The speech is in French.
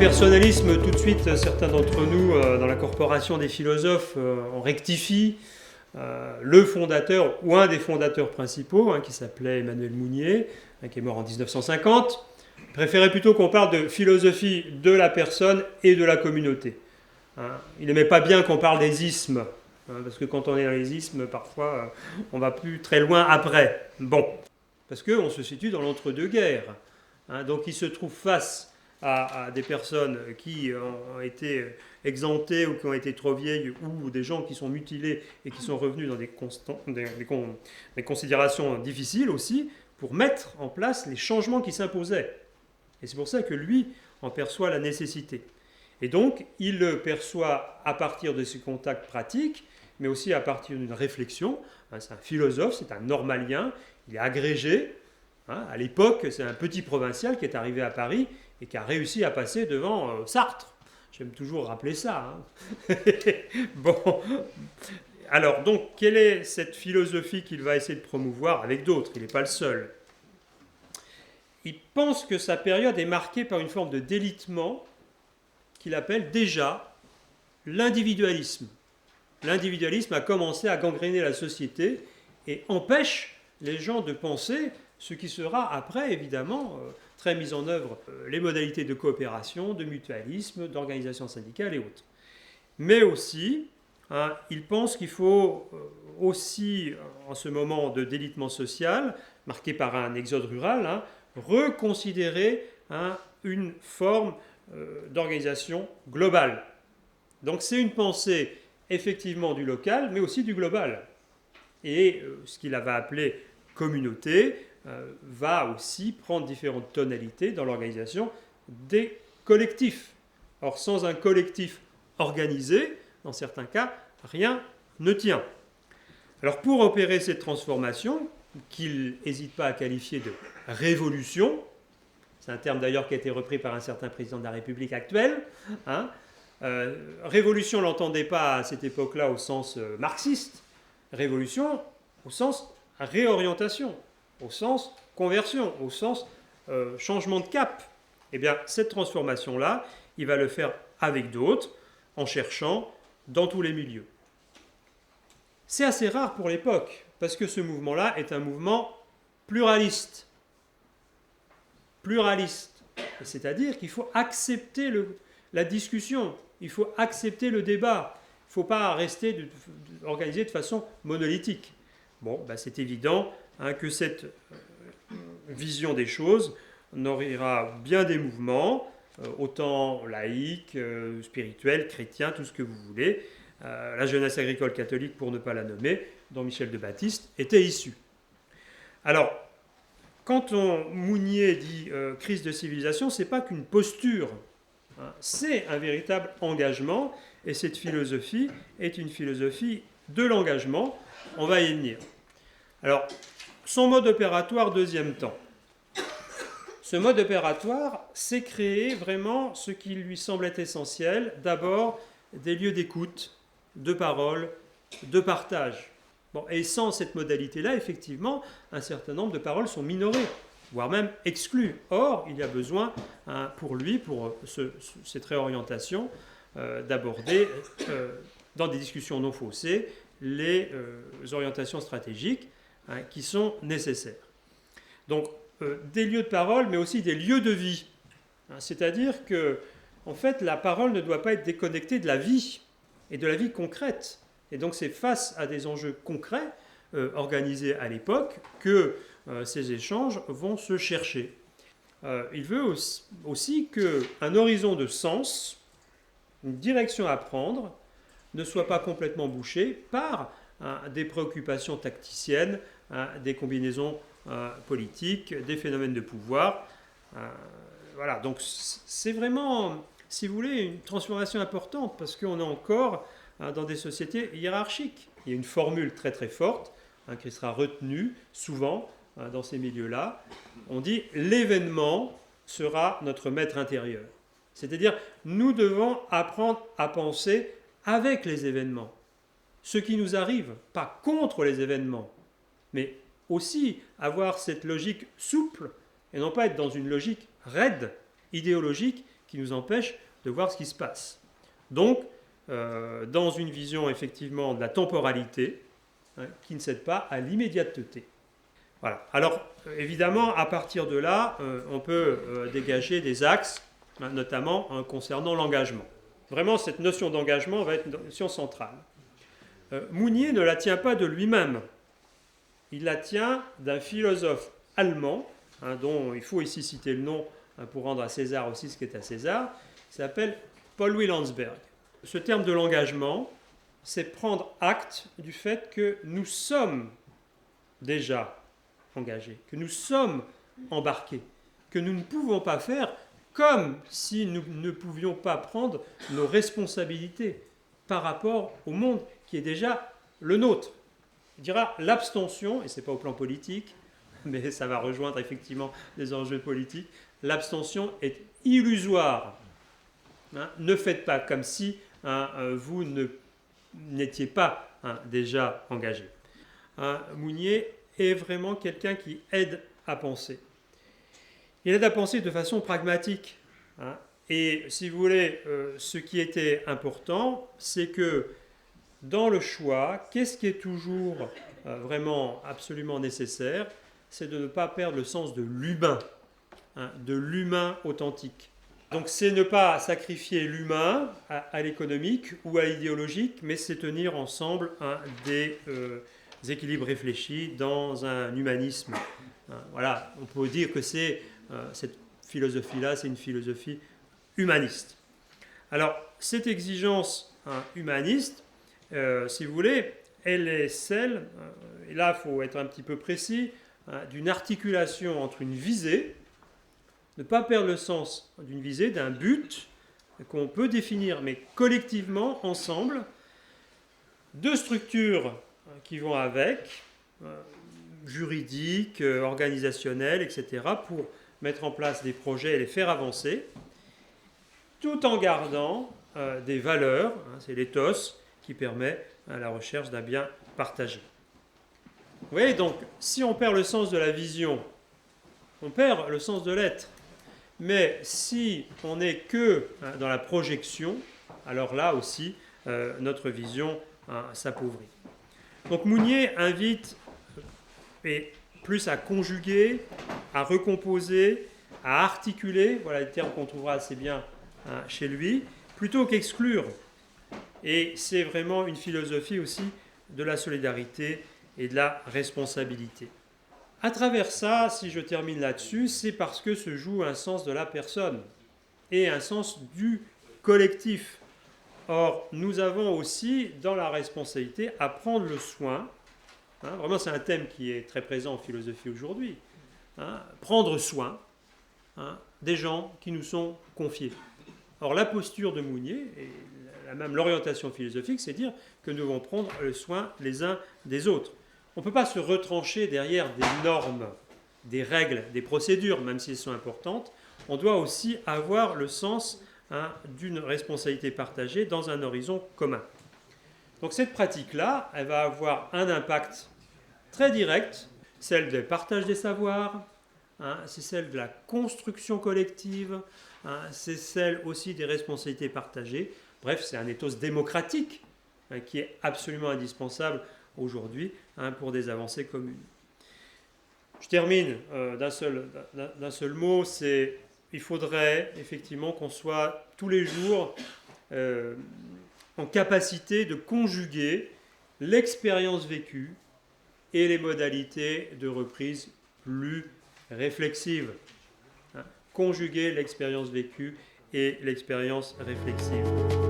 personnalisme, tout de suite, certains d'entre nous, dans la corporation des philosophes, on rectifie le fondateur, ou un des fondateurs principaux, qui s'appelait Emmanuel Mounier, qui est mort en 1950, préférait plutôt qu'on parle de philosophie de la personne et de la communauté. Il n'aimait pas bien qu'on parle des ismes, parce que quand on est dans les ismes, parfois, on va plus très loin après. Bon, parce qu'on se situe dans l'entre-deux-guerres. Donc il se trouve face à des personnes qui ont été exemptées ou qui ont été trop vieilles, ou des gens qui sont mutilés et qui sont revenus dans des considérations difficiles aussi, pour mettre en place les changements qui s'imposaient. Et c'est pour ça que lui en perçoit la nécessité. Et donc, il le perçoit à partir de ses contacts pratiques, mais aussi à partir d'une réflexion. C'est un philosophe, c'est un normalien, il est agrégé. À l'époque, c'est un petit provincial qui est arrivé à Paris et qui a réussi à passer devant Sartre. J'aime toujours rappeler ça. Bon. Alors, donc, quelle est cette philosophie qu'il va essayer de promouvoir avec d'autres? Il n'est pas le seul. Il pense que sa période est marquée par une forme de délitement qu'il appelle déjà l'individualisme. L'individualisme a commencé à gangréner la société et empêche les gens de penser ce qui sera après, évidemment, très mis en œuvre, les modalités de coopération, de mutualisme, d'organisation syndicale et autres. Mais aussi, il pense qu'il faut aussi, en ce moment de délitement social, marqué par un exode rural, reconsidérer une forme d'organisation globale. Donc c'est une pensée effectivement du local, mais aussi du global. Et ce qu'il va appeler communauté va aussi prendre différentes tonalités dans l'organisation des collectifs. Or, sans un collectif organisé, dans certains cas, rien ne tient. Alors pour opérer cette transformation, qu'il n'hésite pas à qualifier de révolution, c'est un terme d'ailleurs qui a été repris par un certain président de la République actuelle. Révolution, on ne l'entendait pas à cette époque-là au sens marxiste. Révolution au sens réorientation, au sens conversion, au sens changement de cap. Eh bien, cette transformation-là, il va le faire avec d'autres, en cherchant dans tous les milieux. C'est assez rare pour l'époque, parce que ce mouvement-là est un mouvement pluraliste. Pluraliste. C'est-à-dire qu'il faut accepter la discussion, il faut accepter le débat. Il ne faut pas rester organisé de façon monolithique. Bon, c'est évident que cette vision des choses nourrira bien des mouvements, autant laïques, spirituels, chrétiens, tout ce que vous voulez. La jeunesse agricole catholique, pour ne pas la nommer, dont Michel de Baptiste était issu. Alors, quand Mounier dit crise de civilisation, ce n'est pas qu'une posture, c'est un véritable engagement, et cette philosophie est une philosophie de l'engagement. On va y venir. Alors, son mode opératoire, deuxième temps. Ce mode opératoire, c'est créer vraiment ce qui lui semblait essentiel. D'abord, des lieux d'écoute, de parole, de partage. Bon, et sans cette modalité-là, effectivement, un certain nombre de paroles sont minorées, voire même exclues. Or, il y a besoin, pour lui, pour cette réorientation, d'aborder, dans des discussions non faussées, les orientations stratégiques qui sont nécessaires. Donc, des lieux de parole, mais aussi des lieux de vie. C'est-à-dire que, en fait, la parole ne doit pas être déconnectée de la vie et de la vie concrète. Et donc, c'est face à des enjeux concrets organisés à l'époque que ces échanges vont se chercher. Il veut aussi qu'un horizon de sens, une direction à prendre, ne soit pas complètement bouché par des préoccupations tacticiennes, des combinaisons politiques, des phénomènes de pouvoir. Voilà, donc c'est vraiment, si vous voulez, une transformation importante parce qu'on est encore dans des sociétés hiérarchiques. Il y a une formule très très forte qui sera retenue souvent dans ces milieux-là. On dit l'événement sera notre maître intérieur. C'est-à-dire, nous devons apprendre à penser avec les événements. Ce qui nous arrive, pas contre les événements, mais aussi avoir cette logique souple et non pas être dans une logique raide, idéologique, qui nous empêche de voir ce qui se passe. Donc, dans une vision effectivement de la temporalité, qui ne cède pas à l'immédiateté. Voilà. Alors, évidemment, à partir de là, on peut dégager des axes, notamment concernant l'engagement. Vraiment, cette notion d'engagement va être une notion centrale. Mounier ne la tient pas de lui-même. Il la tient d'un philosophe allemand, dont il faut ici citer le nom pour rendre à César aussi ce qui est à César, qui s'appelle Paul Louis Landsberg. Ce terme de l'engagement, c'est prendre acte du fait que nous sommes déjà engagés, que nous sommes embarqués, que nous ne pouvons pas faire comme si nous ne pouvions pas prendre nos responsabilités par rapport au monde qui est déjà le nôtre. Il dira l'abstention, et ce n'est pas au plan politique, mais ça va rejoindre effectivement les enjeux politiques, l'abstention est illusoire. Ne faites pas comme si vous n'étiez pas déjà engagé. Mounier est vraiment quelqu'un qui aide à penser. Il aide à penser de façon pragmatique. Et si vous voulez, ce qui était important, c'est que dans le choix, qu'est-ce qui est toujours vraiment absolument nécessaire? C'est de ne pas perdre le sens de l'humain authentique. Donc c'est ne pas sacrifier l'humain à l'économique ou à l'idéologique, mais c'est tenir ensemble des équilibres réfléchis dans un humanisme. Voilà, on peut dire que cette philosophie-là, c'est une philosophie humaniste. Alors, cette exigence humaniste, si vous voulez, elle est celle, et là il faut être un petit peu précis, d'une articulation entre une visée, ne pas perdre le sens d'une visée, d'un but qu'on peut définir, mais collectivement, ensemble, deux structures qui vont avec, juridiques, organisationnelles, etc., pour mettre en place des projets et les faire avancer, tout en gardant des valeurs, c'est l'éthos qui permet la recherche d'un bien partagé. Vous voyez, donc, si on perd le sens de la vision, on perd le sens de l'être. Mais si on n'est que dans la projection, alors là aussi, notre vision s'appauvrit. Donc Mounier invite plus à conjuguer, à recomposer, à articuler, voilà les termes qu'on trouvera assez bien chez lui, plutôt qu'exclure. Et c'est vraiment une philosophie aussi de la solidarité et de la responsabilité. À travers ça, si je termine là-dessus, c'est parce que se joue un sens de la personne et un sens du collectif. Or, nous avons aussi dans la responsabilité à prendre le soin, vraiment c'est un thème qui est très présent en philosophie aujourd'hui, prendre soin des gens qui nous sont confiés. Or, la posture de Mounier, et même l'orientation philosophique, c'est dire que nous devons prendre le soin les uns des autres. On ne peut pas se retrancher derrière des normes, des règles, des procédures, même si elles sont importantes. On doit aussi avoir le sens d'une responsabilité partagée dans un horizon commun. Donc cette pratique-là, elle va avoir un impact très direct, celle du partage des savoirs, c'est celle de la construction collective, c'est celle aussi des responsabilités partagées. Bref, c'est un ethos démocratique qui est absolument indispensable aujourd'hui pour des avancées communes. Je termine d'un seul mot, c'est il faudrait effectivement qu'on soit tous les jours en capacité de conjuguer l'expérience vécue et les modalités de reprise plus réflexives. Conjuguer l'expérience vécue et l'expérience réflexive.